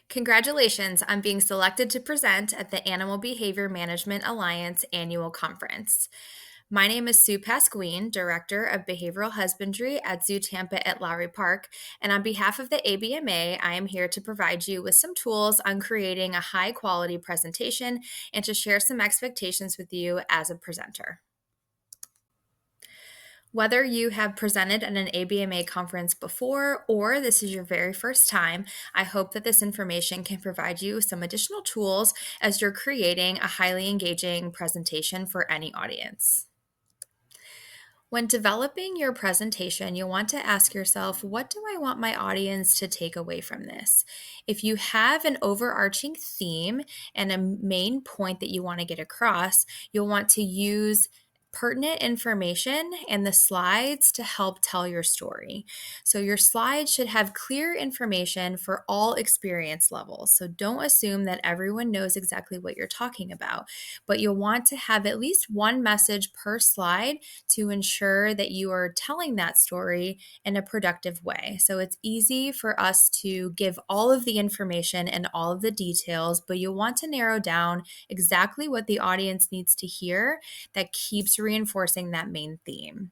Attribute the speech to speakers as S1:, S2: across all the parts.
S1: Congratulations on being selected to present at the Animal Behavior Management Alliance annual conference. My name is Sue Pasquine, Director of Behavioral Husbandry at Zoo Tampa at Lowry Park, and on behalf of the ABMA, I am here to provide you with some tools on creating a high-quality presentation and to share some expectations with you as a presenter. Whether you have presented at an ABMA conference before or this is your very first time, I hope that this information can provide you some additional tools as you're creating a highly engaging presentation for any audience. When developing your presentation, you'll want to ask yourself, what do I want my audience to take away from this? If you have an overarching theme and a main point that you want to get across, you'll want to use pertinent information and the slides to help tell your story. So your slides should have clear information for all experience levels. So don't assume that everyone knows exactly what you're talking about, but you'll want to have at least one message per slide to ensure that you are telling that story in a productive way. So it's easy for us to give all of the information and all of the details, but you'll want to narrow down exactly what the audience needs to hear that keeps reinforcing that main theme.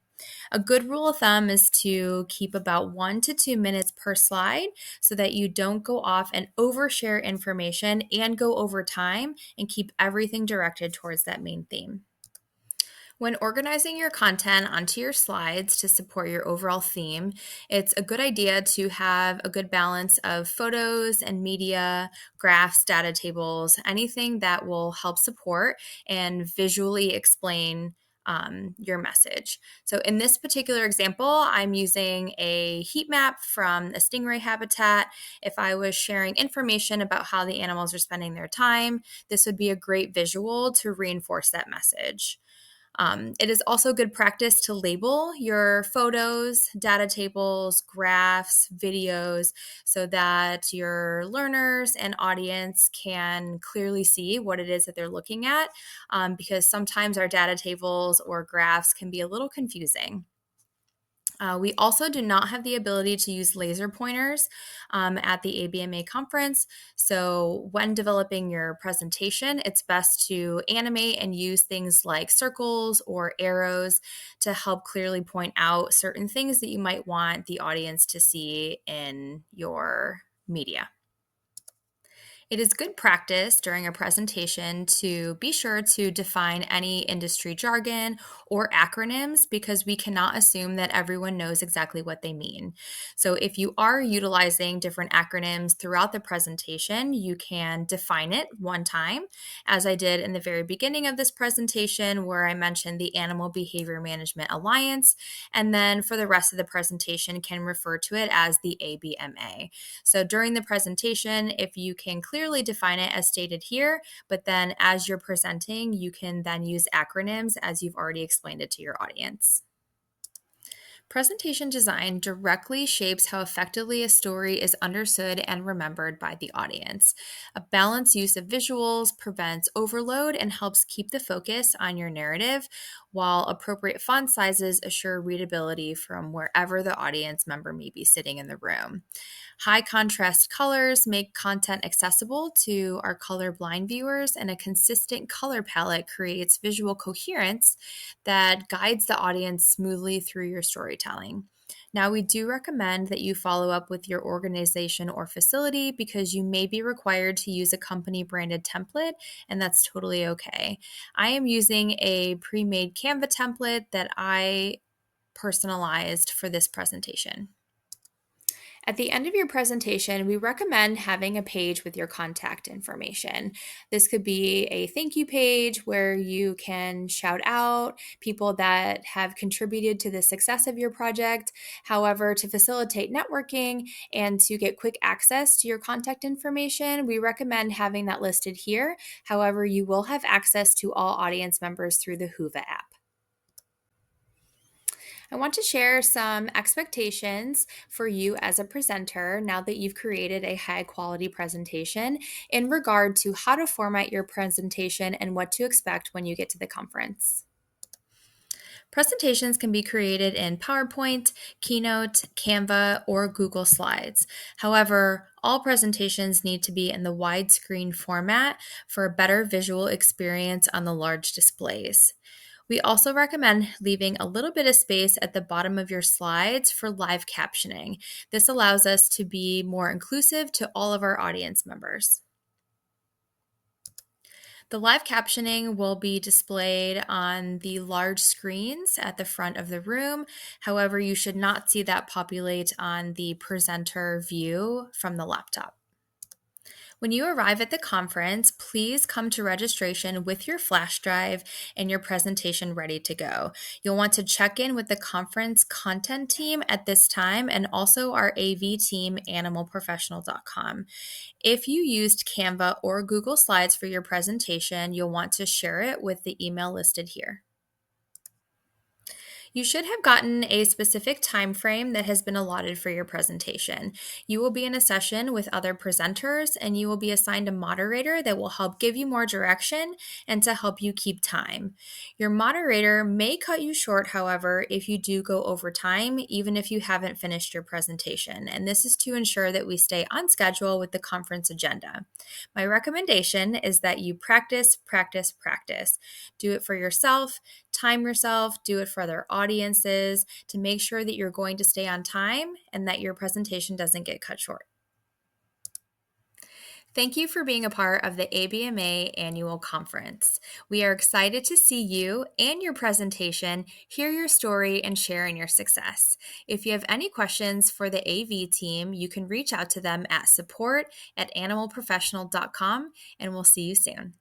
S1: A good rule of thumb is to keep about 1 to 2 minutes per slide so that you don't go off and overshare information and go over time and keep everything directed towards that main theme. When organizing your content onto your slides to support your overall theme, it's a good idea to have a good balance of photos and media, graphs, data tables, anything that will help support and visually explain your message. So in this particular example, I'm using a heat map from a stingray habitat. If I was sharing information about how the animals are spending their time, this would be a great visual to reinforce that message. It is also good practice to label your photos, data tables, graphs, videos, so that your learners and audience can clearly see what it is that they're looking at, because sometimes our data tables or graphs can be a little confusing. We also do not have the ability to use laser pointers at the ABMA conference. So when developing your presentation, it's best to animate and use things like circles or arrows to help clearly point out certain things that you might want the audience to see in your media. It is good practice during a presentation to be sure to define any industry jargon or acronyms because we cannot assume that everyone knows exactly what they mean. So if you are utilizing different acronyms throughout the presentation, you can define it one time, as I did in the very beginning of this presentation where I mentioned the Animal Behavior Management Alliance, and then for the rest of the presentation can refer to it as the ABMA. So during the presentation, if you can clearly define it as stated here, but then as you're presenting, you can then use acronyms as you've already explained it to your audience. Presentation design directly shapes how effectively a story is understood and remembered by the audience. A balanced use of visuals prevents overload and helps keep the focus on your narrative, while appropriate font sizes assure readability from wherever the audience member may be sitting in the room. High contrast colors make content accessible to our colorblind viewers, and a consistent color palette creates visual coherence that guides the audience smoothly through your storytelling. Now, we do recommend that you follow up with your organization or facility because you may be required to use a company branded template, and that's totally okay. I am using a pre-made Canva template that I personalized for this presentation. At the end of your presentation, we recommend having a page with your contact information. This could be a thank you page where you can shout out people that have contributed to the success of your project. However, to facilitate networking and to get quick access to your contact information, we recommend having that listed here. However, you will have access to all audience members through the Whova app. I want to share some expectations for you as a presenter now that you've created a high quality presentation in regard to how to format your presentation and what to expect when you get to the conference. Presentations can be created in PowerPoint, Keynote, Canva, or Google Slides. However, all presentations need to be in the widescreen format for a better visual experience on the large displays. We also recommend leaving a little bit of space at the bottom of your slides for live captioning. This allows us to be more inclusive to all of our audience members. The live captioning will be displayed on the large screens at the front of the room. However, you should not see that populate on the presenter view from the laptop. When you arrive at the conference, please come to registration with your flash drive and your presentation ready to go. You'll want to check in with the conference content team at this time and also our AV team, animalprofessional.com. If you used Canva or Google Slides for your presentation, you'll want to share it with the email listed here. You should have gotten a specific time frame that has been allotted for your presentation. You will be in a session with other presenters, and you will be assigned a moderator that will help give you more direction and to help you keep time. Your moderator may cut you short, however, if you do go over time, even if you haven't finished your presentation. And this is to ensure that we stay on schedule with the conference agenda. My recommendation is that you practice, practice, practice. Do it for yourself, time yourself, do it for other audiences to make sure that you're going to stay on time and that your presentation doesn't get cut short. Thank you for being a part of the ABMA annual conference. We are excited to see you and your presentation, hear your story, and share in your success. If you have any questions for the AV team, you can reach out to them at support@animalprofessional.com, and we'll see you soon.